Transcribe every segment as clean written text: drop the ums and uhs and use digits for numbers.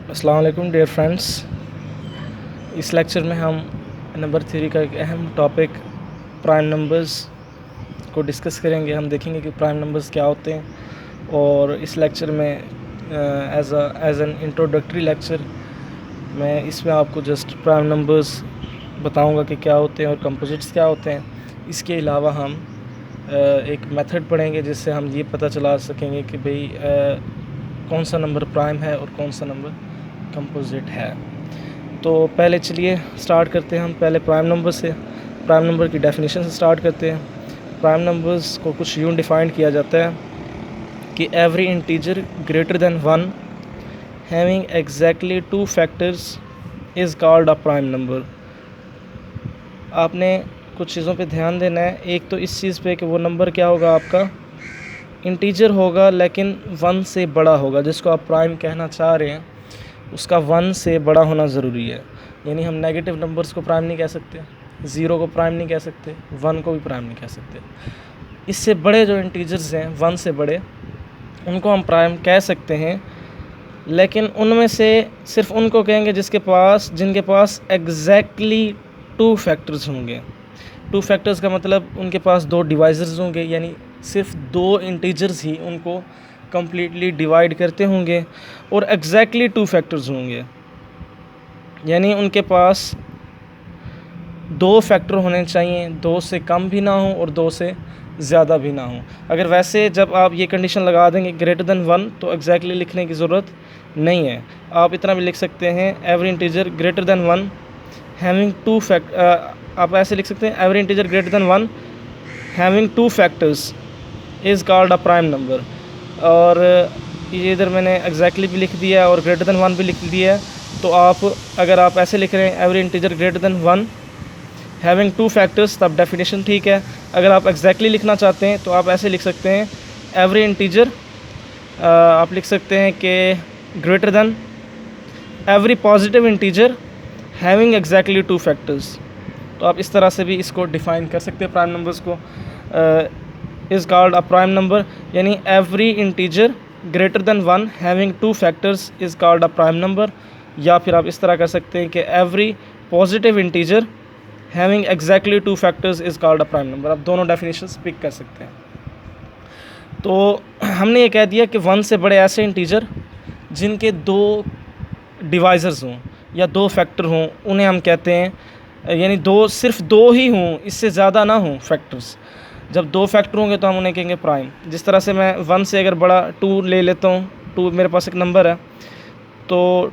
अस्सलाम वालेकुम dear friends. इस लेक्चर में हम नंबर थ्योरी का एक अहम टॉपिक प्राइम नंबर्स को डिस्कस करेंगे। हम देखेंगे कि प्राइम नंबर्स क्या होते हैं और इस लेक्चर में एज एन इंट्रोडक्टरी लेक्चर मैं इसमें आपको जस्ट प्राइम नंबर्स बताऊंगा कि क्या होते हैं और कंपोजिट्स क्या होते हैं। इसके अलावा हम एक मेथड पढ़ेंगे जिससे हम ये पता चला सकेंगे कि भाई कौन सा नंबर प्राइम है और कौन सा नंबर कंपोजिट है। तो पहले चलिए स्टार्ट करते हैं। हम पहले प्राइम नंबर से, प्राइम नंबर की डेफिनेशन से स्टार्ट करते हैं। प्राइम नंबर्स को कुछ यूँ डिफ़ाइन किया जाता है कि every integer greater than 1 having exactly 2 factors is called a prime number. आपने कुछ चीज़ों पे ध्यान देना है। एक तो इस चीज़ पे कि वो नंबर क्या होगा, आपका इंटीजर होगा लेकिन 1 से बड़ा होगा। जिसको आप प्राइम कहना चाह रहे हैं उसका 1 से बड़ा होना ज़रूरी है। यानी हम नेगेटिव नंबर्स को प्राइम नहीं कह सकते, 0 को प्राइम नहीं कह सकते, 1 को भी प्राइम नहीं कह सकते। इससे बड़े जो इंटीजर्स हैं 1 से बड़े, उनको हम प्राइम कह सकते हैं, लेकिन उनमें से सिर्फ उनको कहेंगे जिनके पास एग्जैक्टली 2 फैक्टर्स होंगे। 2 फैक्टर्स का मतलब उनके पास 2 डिवाइजर्स होंगे, यानी सिर्फ 2 इंटीजर्स ही उनको कम्प्लीटली डिवाइड करते होंगे और एग्जैक्टली 2 फैक्टर्स होंगे। यानी उनके पास 2 फैक्टर होने चाहिए, 2 से कम भी ना हो और 2 से ज़्यादा भी ना हो। अगर वैसे जब आप ये कंडीशन लगा देंगे ग्रेटर देन 1 तो एग्जैक्टली लिखने की ज़रूरत नहीं है। आप इतना भी लिख सकते हैं every integer greater than 1 having 2 आप ऐसे लिख सकते हैं every integer greater than 1 having 2 factors is called a prime number. और ये इधर मैंने एग्जैक्टली भी लिख दिया और ग्रेटर देन 1 भी लिख दिया है। तो अगर आप ऐसे लिख रहे हैं every integer greater than 1 having 2 factors, तब डेफिनेशन ठीक है। अगर आप एग्जैक्टली लिखना चाहते हैं तो आप ऐसे लिख सकते हैं एवरी इंटीजर, आप लिख सकते हैं कि greater than every positive integer having exactly 2 factors. तो आप इस तरह से भी इसको डिफ़ाइन कर सकते हैं प्राइम नंबर्स को। Is called a prime number, यानी every integer greater than 1 having 2 factors is called a prime number. या फिर आप इस तरह कर सकते हैं कि every positive integer having exactly 2 factors is called a prime number. आप दोनों डेफिनेशंस पिक कर सकते हैं। तो हमने ये कह दिया कि 1 से बड़े ऐसे इंटीजर जिनके 2 डिवाइजर्स हों या 2 फैक्टर हों, उन्हें हम कहते हैं, यानी सिर्फ 2 ही हों, इससे ज़्यादा ना हों फैक्टर्स। जब 2 फैक्टर होंगे तो हम उन्हें कहेंगे प्राइम। जिस तरह से मैं 1 से अगर बड़ा 2 ले लेता हूँ, 2 मेरे पास एक नंबर है, तो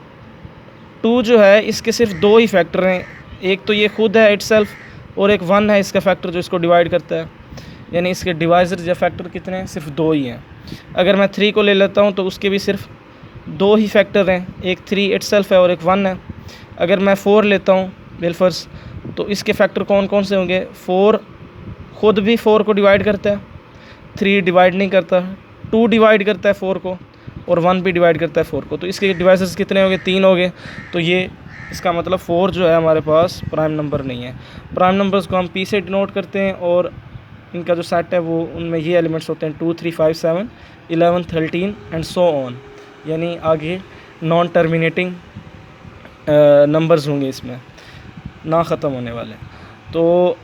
2 जो है इसके सिर्फ 2 ही फैक्टर हैं। एक तो ये खुद है इटसेल्फ और एक 1 है इसका फैक्टर जो इसको डिवाइड करता है। यानी इसके डिवाइजर या फैक्टर कितने हैं? सिर्फ 2 ही हैं। अगर मैं 3 को ले लेता हूँ तो उसके भी सिर्फ 2 ही फैक्टर हैं, एक 3 इटसेल्फ है और एक 1 है। अगर मैं 4 लेता हूँ बिलफर्स, तो इसके फैक्टर कौन कौन से होंगे? 4 खुद भी 4 को डिवाइड करता है, 3 डिवाइड नहीं करता, 2 डिवाइड करता है 4 को और 1 भी डिवाइड करता है 4 को। तो इसके डिवाइसेस कितने हो गए? 3 हो गए। तो ये इसका मतलब 4 जो है हमारे पास प्राइम नंबर नहीं है। प्राइम नंबर्स को हम P से डिनोट करते हैं और इनका जो सेट है वो उनमें ये एलिमेंट्स होते हैं 2 3 5 7 11 13 एंड सो ऑन। यानी आगे नॉन टर्मिनेटिंग नंबर्स होंगे, इसमें ना ख़त्म होने वाले। तो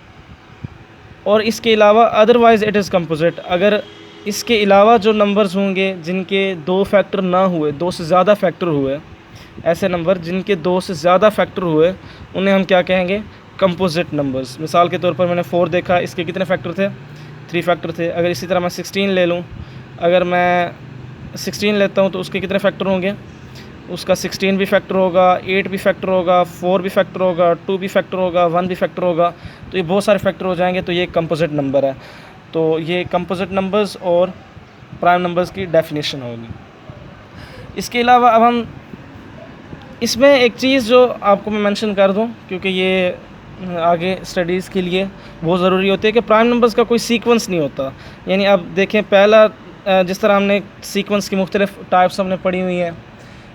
और इसके अलावा अदरवाइज़ इट इज़ कंपोजिट। अगर इसके अलावा जो नंबर्स होंगे जिनके 2 फैक्टर ना हुए, 2 से ज़्यादा फैक्टर हुए, ऐसे नंबर जिनके 2 से ज़्यादा फैक्टर हुए, उन्हें हम क्या कहेंगे? Composite numbers. मिसाल के तौर पर मैंने 4 देखा, इसके कितने फैक्टर थे? 3 फैक्टर थे। अगर इसी तरह मैं 16 ले लूँ, अगर मैं 16 लेता हूँ तो उसके कितने फैक्टर होंगे? उसका 16 भी फैक्टर होगा, 8 भी फैक्टर होगा, 4 भी फैक्टर होगा, 2 भी फैक्टर होगा, 1 भी फैक्टर होगा। तो ये बहुत सारे फैक्टर हो जाएंगे, तो ये कंपोजिट नंबर है। तो ये कंपोजिट नंबर्स और प्राइम नंबर्स की डेफिनेशन होगी। इसके अलावा अब हम इसमें एक चीज़ जो आपको मैं मेंशन कर दूं, क्योंकि ये आगे स्टडीज़ के लिए बहुत ज़रूरी होती है, कि प्राइम नंबर्स का कोई सीक्वेंस नहीं होता। यानी अब देखें, पहला जिस तरह हमने सीक्वेंस की मुख्तलिफ टाइप्स हमने पढ़ी हुई हैं।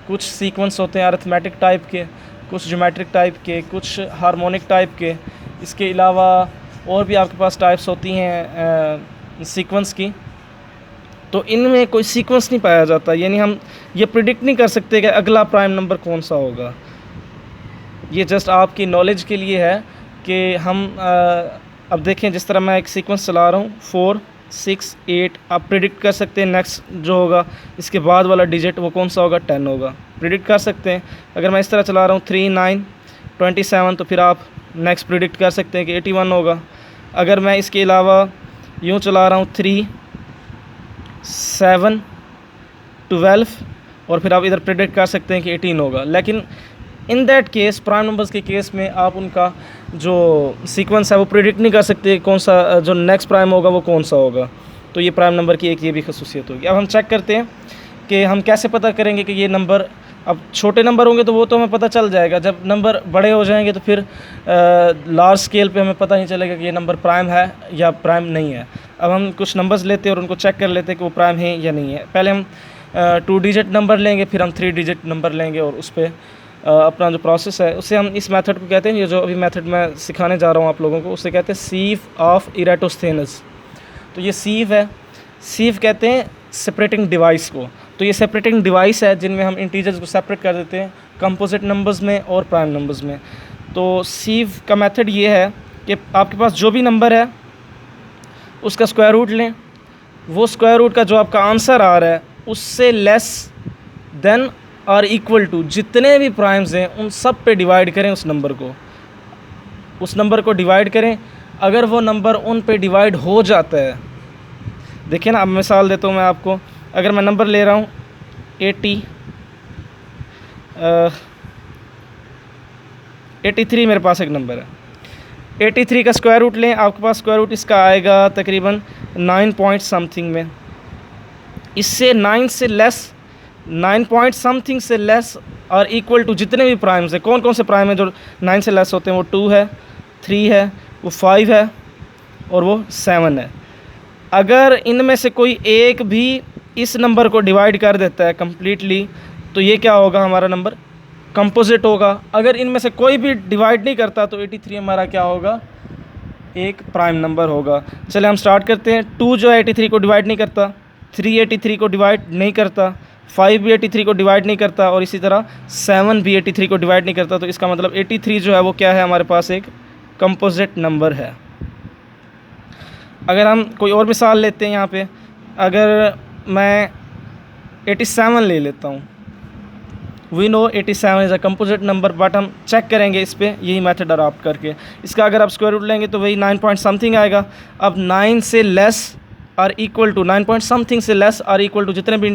कुछ सीक्वेंस होते हैं अरिथमेटिक टाइप के, कुछ ज्योमेट्रिक टाइप के, कुछ हार्मोनिक टाइप के। इसके अलावा और भी आपके पास टाइप्स होती हैं सीक्वेंस की। तो इनमें कोई सीक्वेंस नहीं पाया जाता, यानी हम ये प्रिडिक्ट नहीं कर सकते कि अगला प्राइम नंबर कौन सा होगा। ये जस्ट आपकी नॉलेज के लिए है कि हम अब देखें, जिस तरह मैं एक सीक्वेंस चला रहा हूँ 4 6 8, आप प्रिडिक्ट कर सकते हैं नेक्स्ट जो होगा इसके बाद वाला डिजिट वो कौन सा होगा, 10 होगा, प्रिडिक्ट कर सकते हैं। अगर मैं इस तरह चला रहा हूँ 3 9 27, तो फिर आप नेक्स्ट प्रिडिक्ट कर सकते हैं कि 81 होगा। अगर मैं इसके अलावा यूँ चला रहा हूँ 3 7 12, और फिर आप इधर प्रिडिक्ट कर सकते हैं कि 18 होगा। लेकिन in that case, prime numbers के केस में आप उनका जो सीक्वेंस है वो प्रिडिक्ट नहीं कर सकते कौन सा जो नेक्स्ट प्राइम होगा वो कौन सा होगा। तो ये प्राइम नंबर की एक ये भी खसूसियत होगी। अब हम चेक करते हैं कि हम कैसे पता करेंगे कि ये नंबर, अब छोटे नंबर होंगे तो वो तो हमें पता चल जाएगा, जब नंबर बड़े हो जाएंगे तो फिर लार्ज स्केल पे हमें पता नहीं चलेगा कि ये नंबर प्राइम है या प्राइम नहीं है। अब हम कुछ नंबर्स लेते हैं और उनको चेक कर लेते हैं कि वो प्राइम है या नहीं है। पहले हम 2 डिजिट नंबर लेंगे, फिर हम 3 डिजिट नंबर लेंगे, और उस पर अपना जो प्रोसेस है उसे हम इस मेथड को कहते हैं, ये जो अभी मेथड मैं सिखाने जा रहा हूँ आप लोगों को, उसे कहते हैं सीव ऑफ इरेटोस्थेनस। तो ये सीव है, सीव कहते हैं सेपरेटिंग डिवाइस को। तो ये सेपरेटिंग डिवाइस है जिनमें हम इंटीजर्स को सेपरेट कर देते हैं कंपोजिट नंबर्स में और प्राइम नंबर्स में। तो सीव का मेथड ये है कि आपके पास जो भी नंबर है उसका स्क्वायर रूट लें, वो स्क्वायर रूट का जो आपका आंसर आ रहा है उससे लेस देन और इक्वल टू जितने भी प्राइम्स हैं उन सब पे डिवाइड करें उस नंबर को डिवाइड करें। अगर वो नंबर उन पे डिवाइड हो जाता है, देखिए ना, अब मिसाल देता हूँ मैं आपको। अगर मैं नंबर ले रहा हूँ 83, मेरे पास एक नंबर है 83 का स्क्वायर रूट लें, आपके पास स्क्वायर रूट इसका आएगा तकरीबन 9 पॉइंट समथिंग में। इससे 9 से लेस, 9 पॉइंट समथिंग से लेस और इक्वल टू जितने भी प्राइम्स हैं, कौन कौन से प्राइम हैं जो 9 से लेस होते हैं, वो 2 है, 3 है, वो 5 है और वो 7 है। अगर इनमें से कोई एक भी इस नंबर को डिवाइड कर देता है कम्प्लीटली, तो ये क्या होगा, हमारा नंबर कंपोजिट होगा। अगर इनमें से कोई भी डिवाइड नहीं करता तो 83 हमारा क्या होगा, एक प्राइम नंबर होगा। चले हम स्टार्ट करते हैं। 2 जो है 83 को डिवाइड नहीं करता, 3 83 को डिवाइड नहीं करता, 5 भी 83 को डिवाइड नहीं करता, और इसी तरह 7 भी 83 को डिवाइड नहीं करता। तो इसका मतलब 83 जो है वो क्या है, हमारे पास एक कंपोजिट नंबर है। अगर हम कोई और मिसाल लेते हैं यहाँ पे, अगर मैं 87 ले लेता हूँ, we know 87 is a composite number, but हम चेक करेंगे इस पर यही मेथड अडॉप्ट करके। इसका अगर आप स्क्वायर रूट लेंगे तो वही 9 पॉइंट समथिंग आएगा। अब 9 से लेस और इक्वल टू, 9 पॉइंट समथिंग से लेस और इक्वल टू जितने भी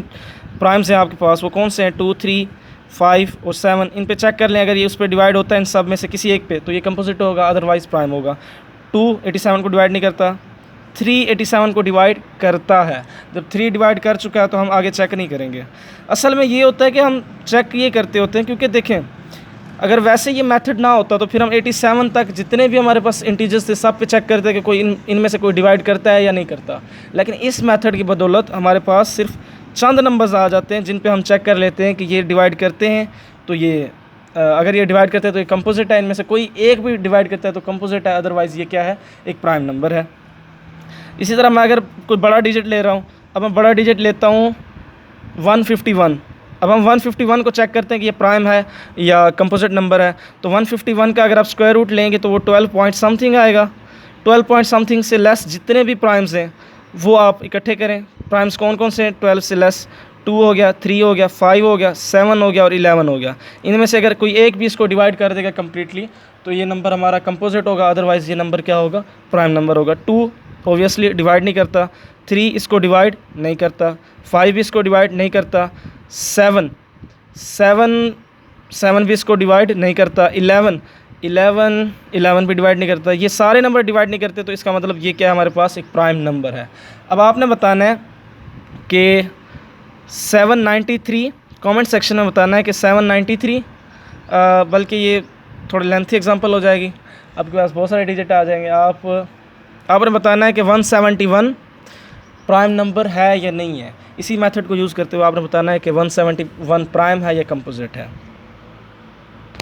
प्राइम्स हैं आपके पास वो कौन से हैं, 2 3 5 और 7, इन पे चेक कर लें। अगर ये उस पर डिवाइड होता है इन सब में से किसी एक पे, तो ये कंपोजिट होगा, अदरवाइज़ प्राइम होगा। 2 87 को डिवाइड नहीं करता, 3 87 को डिवाइड करता है। जब 3 डिवाइड कर चुका है तो हम आगे चेक नहीं करेंगे। असल में ये होता है कि हम चेक ये करते होते हैं क्योंकि देखें, अगर वैसे ये मेथड ना होता तो फिर हम 87 तक जितने भी हमारे पास इंटीजर्स थे सब पे चेक करते कि कोई इनमें से कोई डिवाइड करता है या नहीं करता। लेकिन इस मेथड की बदौलत हमारे पास सिर्फ चंद नंबर्स आ जाते हैं जिन पे हम चेक कर लेते हैं कि ये डिवाइड करते हैं, तो ये अगर ये डिवाइड करते हैं तो ये कंपोजिट है, इनमें से कोई एक भी डिवाइड करता है तो कंपोजिट है, अदरवाइज़ ये क्या है, एक प्राइम नंबर है। इसी तरह मैं अगर कोई बड़ा डिजिट ले रहा हूँ, अब मैं बड़ा डिजिट लेता हूँ 151। अब हम 151 को चेक करते हैं कि ये प्राइम है या कंपोजिट नंबर है। तो 151 का अगर आप स्क्वायर रूट लेंगे तो वो 12 पॉइंट समथिंग आएगा। 12 पॉइंट समथिंग से लेस जितने भी प्राइम्स हैं वो आप इकट्ठे करें। प्राइम्स कौन कौन से हैं, 12 से लेस 2 हो गया, 3 हो गया, 5 हो गया, 7 हो गया और 11 हो gया। इनमें से अगर कोई एक भी इसको डिवाइड कर देगा कम्प्लीटली तो ये नंबर हमारा कंपोजिट होगा, अदरवाइज़ ये नंबर क्या होगा, प्राइम नंबर होगा। 2 ऑब्वियसली डिवाइड नहीं करता, 3 इसको डिवाइड नहीं करता, 5 इसको डिवाइड नहीं करता, 7 भी इसको डिवाइड नहीं करता, 11 भी डिवाइड नहीं करता। ये सारे नंबर डिवाइड नहीं करते, तो इसका मतलब ये क्या है, हमारे पास एक प्राइम नंबर है। अब आपने बताना है कि 793, कमेंट सेक्शन में बताना है कि 793, बल्कि ये थोड़ी लेंथी एग्जांपल हो जाएगी, आपके पास बहुत सारे डिजिट आ जाएंगे। आपने बताना है कि 171 प्राइम नंबर है या नहीं है। इसी मेथड को यूज़ करते हुए आपने बताना है कि 171 प्राइम है या कंपोजिट है।